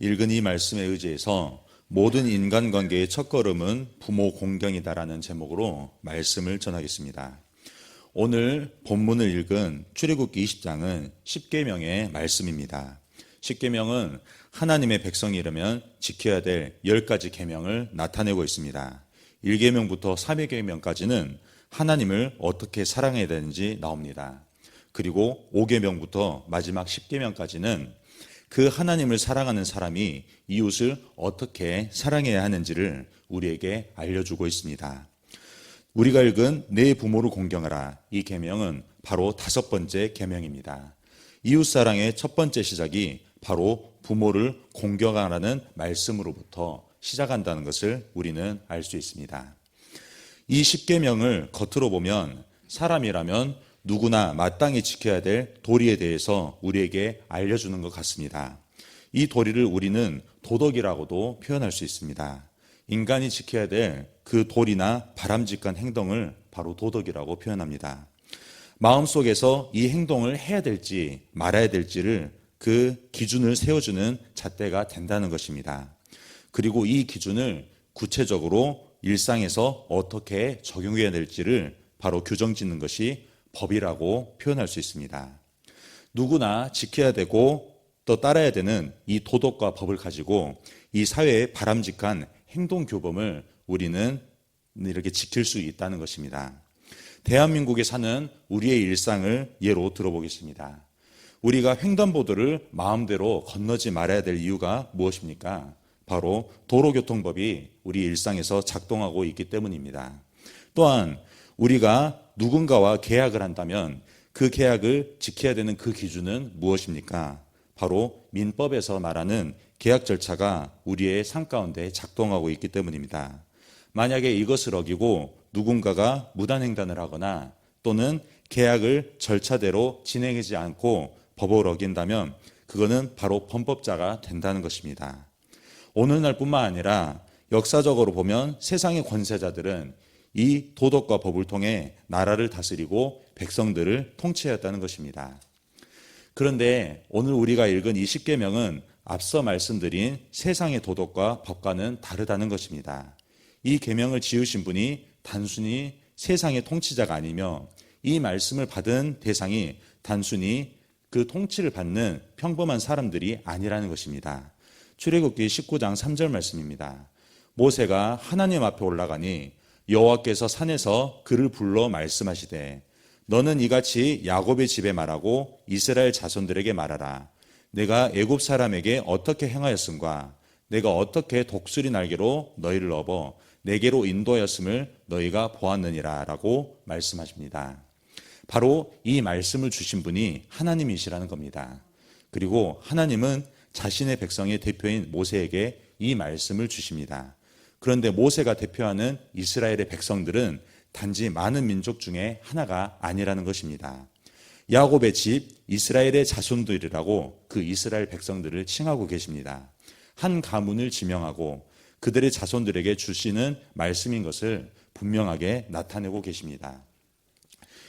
읽은 이 말씀에 의지해서 모든 인간관계의 첫걸음은 부모 공경이다라는 제목으로 말씀을 전하겠습니다. 오늘 본문을 읽은 출애굽기 20장은 십계명의 말씀입니다. 십계명은 하나님의 백성이라면 지켜야 될 10가지 계명을 나타내고 있습니다. 1계명부터 3계명까지는 하나님을 어떻게 사랑해야 되는지 나옵니다. 그리고 5계명부터 마지막 10계명까지는 그 하나님을 사랑하는 사람이 이웃을 어떻게 사랑해야 하는지를 우리에게 알려주고 있습니다. 우리가 읽은 내 부모를 공경하라, 이 계명은 바로 5번째 계명입니다. 이웃사랑의 첫 번째 시작이 바로 부모를 공경하라는 말씀으로부터 시작한다는 것을 우리는 알 수 있습니다. 이 10계명을 겉으로 보면 사람이라면 누구나 마땅히 지켜야 될 도리에 대해서 우리에게 알려주는 것 같습니다. 이 도리를 우리는 도덕이라고도 표현할 수 있습니다. 인간이 지켜야 될 그 도리나 바람직한 행동을 바로 도덕이라고 표현합니다. 마음속에서 이 행동을 해야 될지 말아야 될지를 그 기준을 세워주는 잣대가 된다는 것입니다. 그리고 이 기준을 구체적으로 일상에서 어떻게 적용해야 될지를 바로 규정 짓는 것이 법이라고 표현할 수 있습니다. 누구나 지켜야 되고 또 따라야 되는 이 도덕과 법을 가지고 이 사회의 바람직한 행동 교범을 우리는 이렇게 지킬 수 있다는 것입니다. 대한민국에 사는 우리의 일상을 예로 들어보겠습니다. 우리가 횡단보도를 마음대로 건너지 말아야 될 이유가 무엇입니까? 바로 도로교통법이 우리 일상에서 작동하고 있기 때문입니다. 또한 우리가 누군가와 계약을 한다면 그 계약을 지켜야 되는 그 기준은 무엇입니까? 바로 민법에서 말하는 계약 절차가 우리의 삶 가운데 작동하고 있기 때문입니다. 만약에 이것을 어기고 누군가가 무단횡단을 하거나 또는 계약을 절차대로 진행하지 않고 법을 어긴다면 그거는 바로 범법자가 된다는 것입니다. 오늘날뿐만 아니라 역사적으로 보면 세상의 권세자들은 이 도덕과 법을 통해 나라를 다스리고 백성들을 통치했다는 것입니다. 그런데 오늘 우리가 읽은 이 십계명은 앞서 말씀드린 세상의 도덕과 법과는 다르다는 것입니다. 이 계명을 지으신 분이 단순히 세상의 통치자가 아니며 이 말씀을 받은 대상이 단순히 그 통치를 받는 평범한 사람들이 아니라는 것입니다. 출애굽기 19장 3절 말씀입니다. 모세가 하나님 앞에 올라가니 여호와께서 산에서 그를 불러 말씀하시되 너는 이같이 야곱의 집에 말하고 이스라엘 자손들에게 말하라. 내가 애굽 사람에게 어떻게 행하였음과 내가 어떻게 독수리 날개로 너희를 업어 내게로 인도하였음을 너희가 보았느니라 라고 말씀하십니다. 바로 이 말씀을 주신 분이 하나님이시라는 겁니다. 그리고 하나님은 자신의 백성의 대표인 모세에게 이 말씀을 주십니다. 그런데 모세가 대표하는 이스라엘의 백성들은 단지 많은 민족 중에 하나가 아니라는 것입니다. 야곱의 집 이스라엘의 자손들이라고 그 이스라엘 백성들을 칭하고 계십니다. 한 가문을 지명하고 그들의 자손들에게 주시는 말씀인 것을 분명하게 나타내고 계십니다.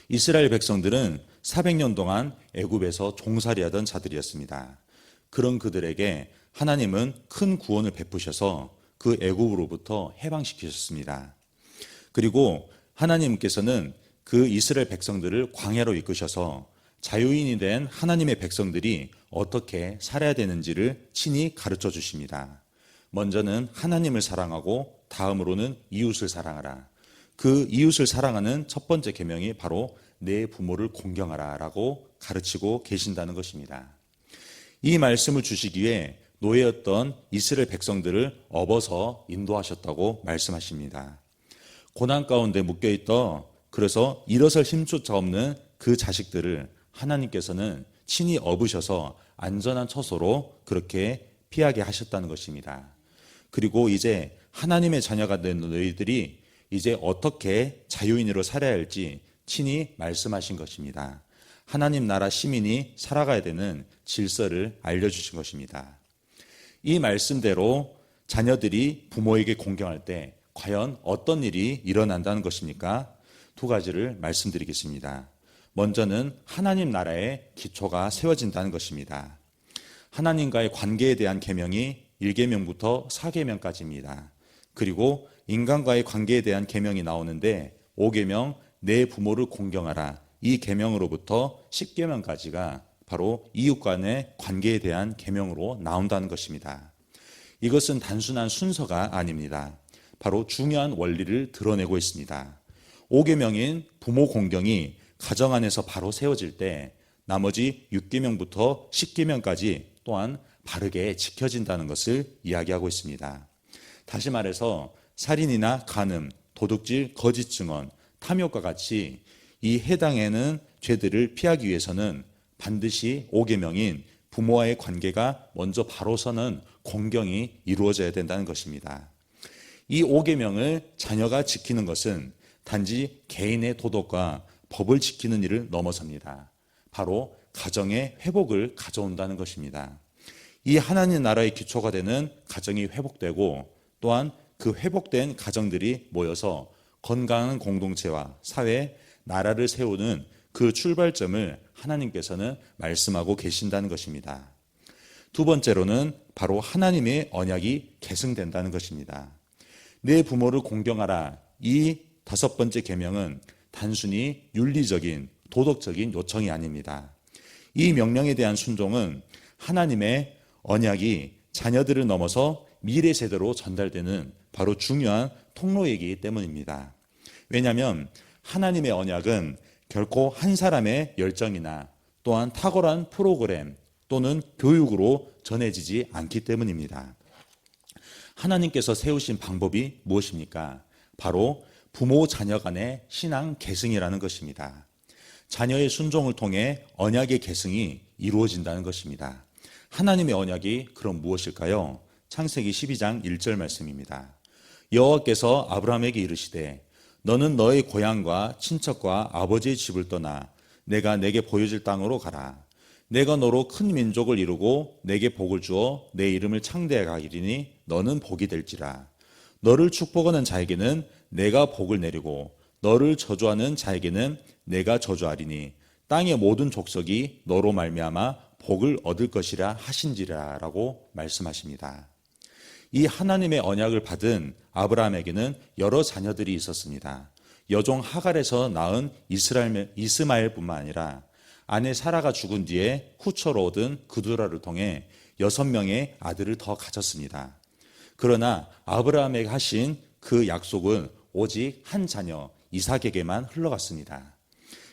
이스라엘 백성들은 400년 동안 애굽에서 종살이하던 자들이었습니다. 그런 그들에게 하나님은 큰 구원을 베푸셔서 그 애굽으로부터 해방시키셨습니다. 그리고 하나님께서는 그 이스라엘 백성들을 광야로 이끄셔서 자유인이 된 하나님의 백성들이 어떻게 살아야 되는지를 친히 가르쳐 주십니다. 먼저는 하나님을 사랑하고 다음으로는 이웃을 사랑하라. 그 이웃을 사랑하는 첫 번째 계명이 바로 내 부모를 공경하라 라고 가르치고 계신다는 것입니다. 이 말씀을 주시기에 노예였던 이스라엘 백성들을 업어서 인도하셨다고 말씀하십니다. 고난 가운데 묶여있던 그래서 일어설 힘조차 없는 그 자식들을 하나님께서는 친히 업으셔서 안전한 처소로 그렇게 피하게 하셨다는 것입니다. 그리고 이제 하나님의 자녀가 된 너희들이 이제 어떻게 자유인으로 살아야 할지 친히 말씀하신 것입니다. 하나님 나라 시민이 살아가야 되는 질서를 알려주신 것입니다. 이 말씀대로 자녀들이 부모에게 공경할 때 과연 어떤 일이 일어난다는 것입니까? 두 가지를 말씀드리겠습니다. 먼저는 하나님 나라의 기초가 세워진다는 것입니다. 하나님과의 관계에 대한 계명이 1계명부터 4계명까지입니다. 그리고 인간과의 관계에 대한 계명이 나오는데 5계명 내 부모를 공경하라, 이 계명으로부터 10계명까지가 바로 이웃 간의 관계에 대한 계명으로 나온다는 것입니다. 이것은 단순한 순서가 아닙니다. 바로 중요한 원리를 드러내고 있습니다. 5계명인 부모 공경이 가정 안에서 바로 세워질 때 나머지 6계명부터 10계명까지 또한 바르게 지켜진다는 것을 이야기하고 있습니다. 다시 말해서 살인이나 간음, 도둑질, 거짓 증언, 탐욕과 같이 이 해당에는 죄들을 피하기 위해서는 반드시 5계명인 부모와의 관계가 먼저 바로 서는 공경이 이루어져야 된다는 것입니다. 이 5계명을 자녀가 지키는 것은 단지 개인의 도덕과 법을 지키는 일을 넘어섭니다. 바로 가정의 회복을 가져온다는 것입니다. 이 하나님 나라의 기초가 되는 가정이 회복되고 또한 그 회복된 가정들이 모여서 건강한 공동체와 사회, 나라를 세우는 그 출발점을 하나님께서는 말씀하고 계신다는 것입니다. 두 번째로는 바로 하나님의 언약이 계승된다는 것입니다. 내 부모를 공경하라, 이 5번째 계명은 단순히 윤리적인 도덕적인 요청이 아닙니다. 이 명령에 대한 순종은 하나님의 언약이 자녀들을 넘어서 미래 세대로 전달되는 바로 중요한 통로이기 때문입니다. 왜냐하면 하나님의 언약은 결코 한 사람의 열정이나 또한 탁월한 프로그램 또는 교육으로 전해지지 않기 때문입니다. 하나님께서 세우신 방법이 무엇입니까? 바로 부모 자녀 간의 신앙 계승이라는 것입니다. 자녀의 순종을 통해 언약의 계승이 이루어진다는 것입니다. 하나님의 언약이 그럼 무엇일까요? 창세기 12장 1절 말씀입니다. 여호와께서 아브라함에게 이르시되 너는 너의 고향과 친척과 아버지의 집을 떠나 내가 내게 보여줄 땅으로 가라. 내가 너로 큰 민족을 이루고 내게 복을 주어 내 이름을 창대하게 하리니 너는 복이 될지라. 너를 축복하는 자에게는 내가 복을 내리고 너를 저주하는 자에게는 내가 저주하리니 땅의 모든 족속이 너로 말미암아 복을 얻을 것이라 하신지라라고 말씀하십니다. 이 하나님의 언약을 받은 아브라함에게는 여러 자녀들이 있었습니다. 여종 하갈에서 낳은 이스마엘뿐만 아니라 아내 사라가 죽은 뒤에 후처로 얻은 그두라를 통해 6명의 아들을 더 가졌습니다. 그러나 아브라함에게 하신 그 약속은 오직 한 자녀 이삭에게만 흘러갔습니다.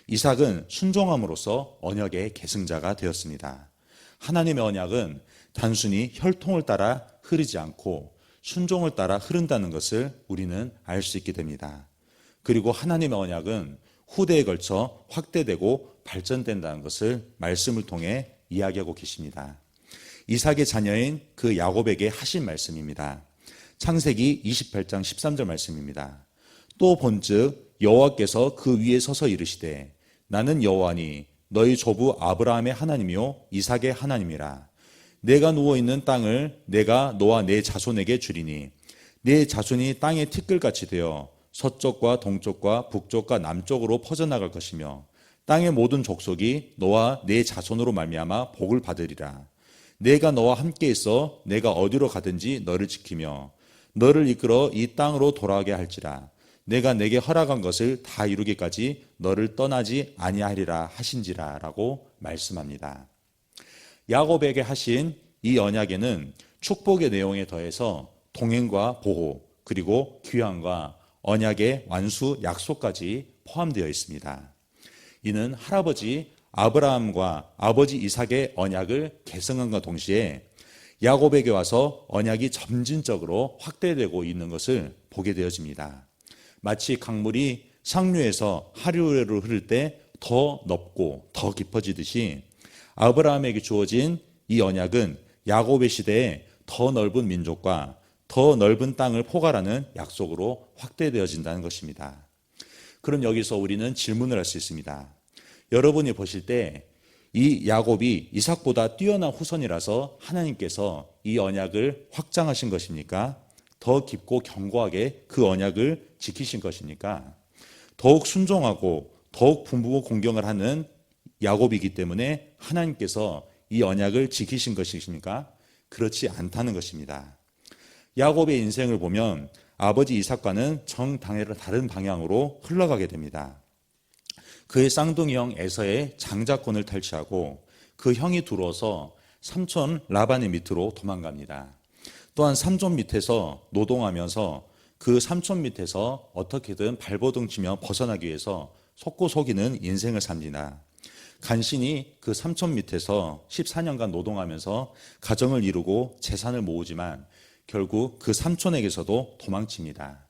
이삭은 순종함으로써 언약의 계승자가 되었습니다. 하나님의 언약은 단순히 혈통을 따라 흐르지 않고 순종을 따라 흐른다는 것을 우리는 알 수 있게 됩니다. 그리고 하나님의 언약은 후대에 걸쳐 확대되고 발전된다는 것을 말씀을 통해 이야기하고 계십니다. 이삭의 자녀인 그 야곱에게 하신 말씀입니다. 창세기 28장 13절 말씀입니다. 또 본즉 여호와께서 그 위에 서서 이르시되 나는 여호와니 너희 조부 아브라함의 하나님이요 이삭의 하나님이라. 내가 누워있는 땅을 내가 너와 내 자손에게 주리니 내 자손이 땅의 티끌같이 되어 서쪽과 동쪽과 북쪽과 남쪽으로 퍼져나갈 것이며 땅의 모든 족속이 너와 내 자손으로 말미암아 복을 받으리라. 내가 너와 함께 있어 내가 어디로 가든지 너를 지키며 너를 이끌어 이 땅으로 돌아가게 할지라. 내가 내게 허락한 것을 다 이루기까지 너를 떠나지 아니하리라 하신지라 라고 말씀합니다. 야곱에게 하신 이 언약에는 축복의 내용에 더해서 동행과 보호 그리고 귀환과 언약의 완수 약속까지 포함되어 있습니다. 이는 할아버지 아브라함과 아버지 이삭의 언약을 계승함과 동시에 야곱에게 와서 언약이 점진적으로 확대되고 있는 것을 보게 되어집니다. 마치 강물이 상류에서 하류로 흐를 때 더 넓고 더 깊어지듯이 아브라함에게 주어진 이 언약은 야곱의 시대에 더 넓은 민족과 더 넓은 땅을 포괄하는 약속으로 확대되어진다는 것입니다. 그럼 여기서 우리는 질문을 할 수 있습니다. 여러분이 보실 때 이 야곱이 이삭보다 뛰어난 후손이라서 하나님께서 이 언약을 확장하신 것입니까? 더 깊고 견고하게 그 언약을 지키신 것입니까? 더욱 순종하고 더욱 분부고 공경을 하는 야곱이기 때문에 하나님께서 이 언약을 지키신 것이십니까? 그렇지 않다는 것입니다. 야곱의 인생을 보면 아버지 이삭과는 정반대로 다른 방향으로 흘러가게 됩니다. 그의 쌍둥이 형 에서의 장자권을 탈취하고 그 형이 들어와서 삼촌 라반의 밑으로 도망갑니다. 또한 삼촌 밑에서 노동하면서 그 삼촌 밑에서 어떻게든 발버둥 치며 벗어나기 위해서 속고 속이는 인생을 삽니다. 간신히 그 삼촌 밑에서 14년간 노동하면서 가정을 이루고 재산을 모으지만 결국 그 삼촌에게서도 도망칩니다.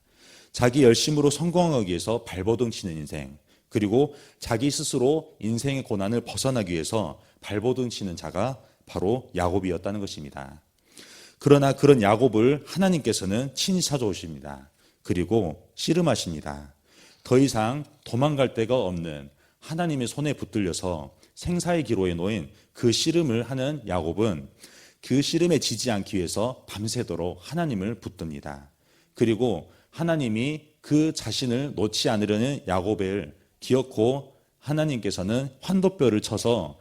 자기 열심으로 성공하기 위해서 발버둥 치는 인생, 그리고 자기 스스로 인생의 고난을 벗어나기 위해서 발버둥 치는 자가 바로 야곱이었다는 것입니다. 그러나 그런 야곱을 하나님께서는 친히 찾아오십니다. 그리고 씨름하십니다. 더 이상 도망갈 데가 없는 하나님의 손에 붙들려서 생사의 기로에 놓인 그 씨름을 하는 야곱은 그 씨름에 지지 않기 위해서 밤새도록 하나님을 붙듭니다. 그리고 하나님이 그 자신을 놓지 않으려는 야곱을 기어코 하나님께서는 환도뼈를 쳐서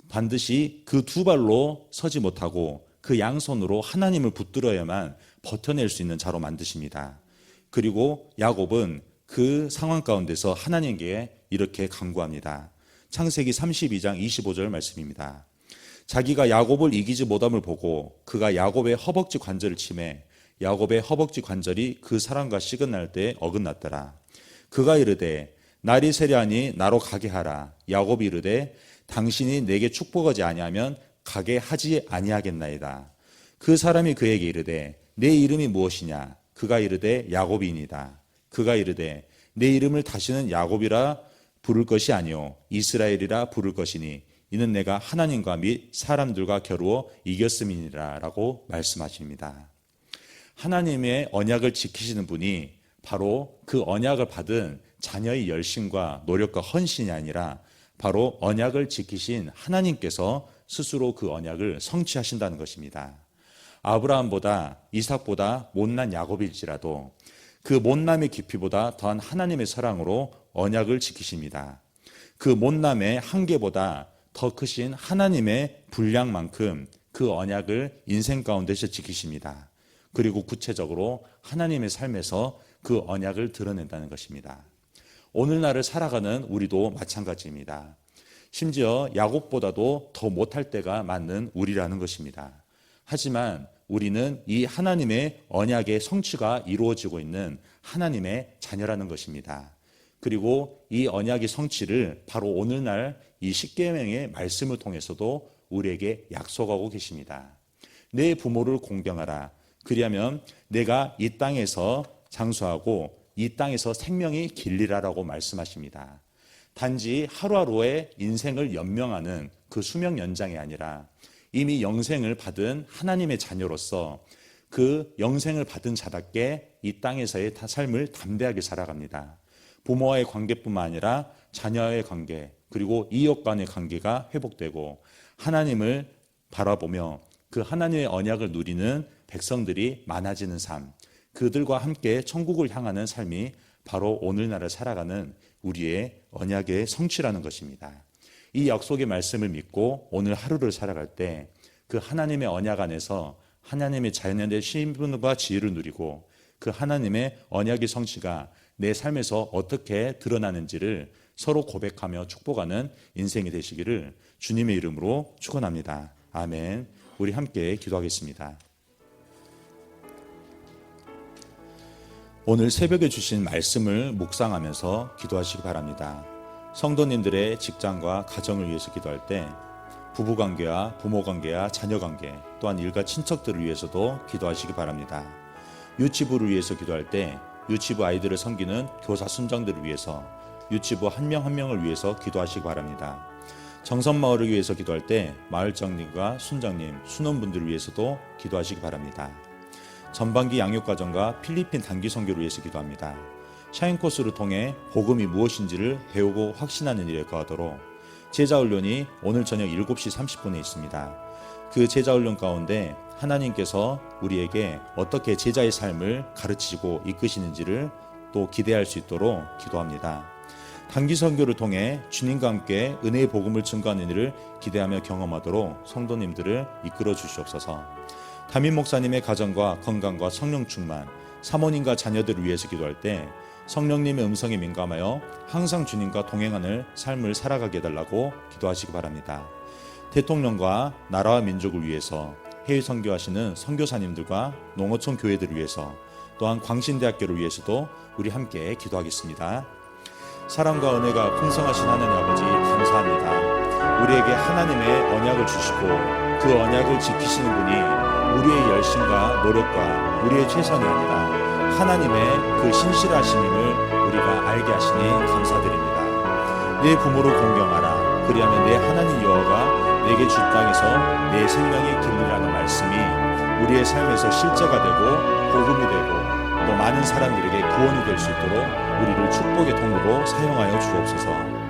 반드시 그 두 발로 서지 못하고 그 양손으로 하나님을 붙들어야만 버텨낼 수 있는 자로 만드십니다. 그리고 야곱은 그 상황 가운데서 하나님께 이렇게 간구합니다. 창세기 32장 25절 말씀입니다. 자기가 야곱을 이기지 못함을 보고 그가 야곱의 허벅지 관절을 치매 야곱의 허벅지 관절이 그 사람과 시근날 때 어긋났더라. 그가 이르되 날이 세려하니 나로 가게 하라. 야곱이 이르되 당신이 내게 축복하지 아니하면 가게 하지 아니하겠나이다. 그 사람이 그에게 이르되 내 이름이 무엇이냐? 그가 이르되 야곱이니이다. 그가 이르되 내 이름을 다시는 야곱이라 부를 것이 아니요 이스라엘이라 부를 것이니 이는 내가 하나님과 및 사람들과 겨루어 이겼음이니라 라고 말씀하십니다. 하나님의 언약을 지키시는 분이 바로 그 언약을 받은 자녀의 열심과 노력과 헌신이 아니라 바로 언약을 지키신 하나님께서 스스로 그 언약을 성취하신다는 것입니다. 아브라함보다 이삭보다 못난 야곱일지라도 그 못남의 깊이보다 더한 하나님의 사랑으로 언약을 지키십니다. 그 못남의 한계보다 더 크신 하나님의 분량만큼 그 언약을 인생 가운데서 지키십니다. 그리고 구체적으로 하나님의 삶에서 그 언약을 드러낸다는 것입니다. 오늘날을 살아가는 우리도 마찬가지입니다. 심지어 야곱보다도 더 못할 때가 많은 우리라는 것입니다. 하지만 우리는 이 하나님의 언약의 성취가 이루어지고 있는 하나님의 자녀라는 것입니다. 그리고 이 언약의 성취를 바로 오늘날 이 십계명의 말씀을 통해서도 우리에게 약속하고 계십니다. 내 부모를 공경하라. 그리하면 내가 이 땅에서 장수하고 이 땅에서 생명이 길리라라고 말씀하십니다. 단지 하루하루의 인생을 연명하는 그 수명 연장이 아니라 이미 영생을 받은 하나님의 자녀로서 그 영생을 받은 자답게 이 땅에서의 삶을 담대하게 살아갑니다. 부모와의 관계뿐만 아니라 자녀와의 관계 그리고 이웃 간의 관계가 회복되고 하나님을 바라보며 그 하나님의 언약을 누리는 백성들이 많아지는 삶, 그들과 함께 천국을 향하는 삶이 바로 오늘날을 살아가는 우리의 언약의 성취라는 것입니다. 이 약속의 말씀을 믿고 오늘 하루를 살아갈 때 그 하나님의 언약 안에서 하나님의 자연의 신분과 지혜를 누리고 그 하나님의 언약의 성취가 내 삶에서 어떻게 드러나는지를 서로 고백하며 축복하는 인생이 되시기를 주님의 이름으로 축원합니다. 아멘. 우리 함께 기도하겠습니다. 오늘 새벽에 주신 말씀을 묵상하면서 기도하시기 바랍니다. 성도님들의 직장과 가정을 위해서 기도할 때 부부관계와 부모관계와 자녀관계 또한 일가 친척들을 위해서도 기도하시기 바랍니다. 유치부를 위해서 기도할 때 유치부 아이들을 섬기는 교사 순장들을 위해서 유치부 한 명 한 명을 위해서 기도하시기 바랍니다. 정선마을을 위해서 기도할 때 마을장님과 순장님, 순원분들을 위해서도 기도하시기 바랍니다. 전반기 양육과정과 필리핀 단기 선교를 위해서 기도합니다. 샤인 코스를 통해 복음이 무엇인지를 배우고 확신하는 일에 거하도록 제자훈련이 오늘 저녁 7시 30분에 있습니다. 그 제자훈련 가운데 하나님께서 우리에게 어떻게 제자의 삶을 가르치고 이끄시는지를 또 기대할 수 있도록 기도합니다. 단기 선교를 통해 주님과 함께 은혜의 복음을 증거하는 일을 기대하며 경험하도록 성도님들을 이끌어 주시옵소서. 담임 목사님의 가정과 건강과 성령 충만, 사모님과 자녀들을 위해서 기도할 때 성령님의 음성에 민감하여 항상 주님과 동행하는 삶을 살아가게 해달라고 기도하시기 바랍니다. 대통령과 나라와 민족을 위해서 해외 선교하시는 선교사님들과 농어촌 교회들을 위해서 또한 광신대학교를 위해서도 우리 함께 기도하겠습니다. 사랑과 은혜가 풍성하신 하나님 아버지 감사합니다. 우리에게 하나님의 언약을 주시고 그 언약을 지키시는 분이 우리의 열심과 노력과 우리의 최선이 아니라 하나님의 그 신실하심임을 우리가 알게 하시니 감사드립니다. 내 부모를 공경하라. 그리하면 내 하나님 여호와가 내게 줄 땅에서 내 생명이 길리라는 말씀이 우리의 삶에서 실제가 되고 복음이 되고 또 많은 사람들에게 구원이 될 수 있도록 우리를 축복의 통로로 사용하여 주옵소서.